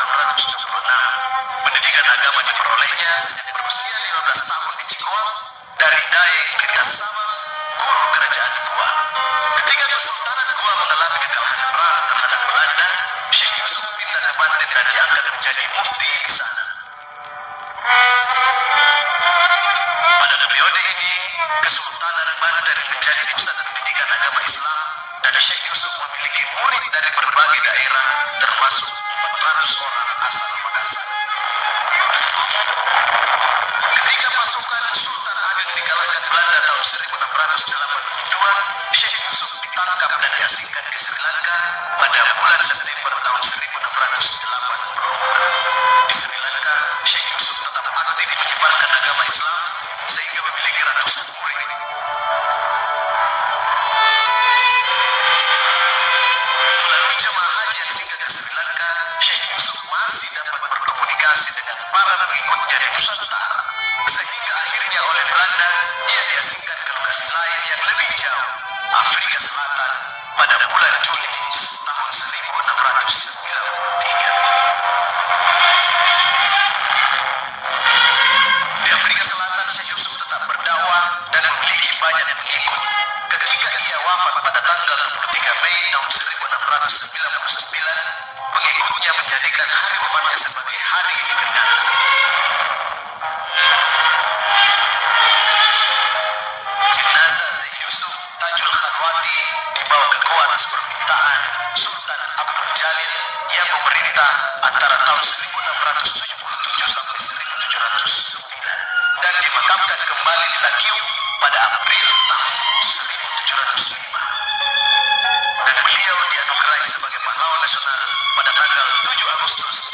1676. Pendidikan agama diperolehnya sejak berusia 15 tahun di Cikoang dari Daeng Berita Sabang, guru kerajaan Goa. Ketika Kesultanan Goa mengalami kekalahan perang terhadap Belanda, Syekh Yusuf pindah ke Banten dan diangkat menjadi mufti di sana. Pada periode ini, Kesultanan Banten menjadi pusat pendidikan agama Islam dan Syekh Yusuf memiliki murid dari berbagai daerah, termasuk 400 orang asal Makassar. Ketika pasukan Sultan Ageng dikalahkan Belanda tahun 1682, Syekh Yusuf ditangkap dan diasingkan ke Sri Lanka pada bulan September tahun 1684. Di Sri Lanka, Syekh Yusuf tetap aktif menyebarkan agama Islam sehingga memiliki ratusan murid. Melalui jemaah haji yang singgah ke Sri Lanka, Syekh Yusuf masih dapat berkomunikasi dengan para pengikutnya di Nusantara, sehingga akhirnya oleh Belanda ia diasingkan ke lokasi lain yang lebih jauh, Afrika Selatan, pada bulan Juli tahun 1693. Di Afrika Selatan, Syekh Yusuf tetap berdakwah dan memiliki banyak pengikut. Ketika ia wafat pada tanggal 23 Mei tahun 1699, pengikutnya menjadikan hari wafatnya sebagai hari peringatan. Jenazah Syekh Yusuf Tajul Khalwati dibawa ke Goa atas permintaan Sultan Abdul Jalil yang memerintah antara tahun 1677 sampai 1709 dan dimakamkan kembali di Lakium pada April tahun 1705. Dan beliau dianugerahi sebagai pahlawan nasional pada tanggal 7 Agustus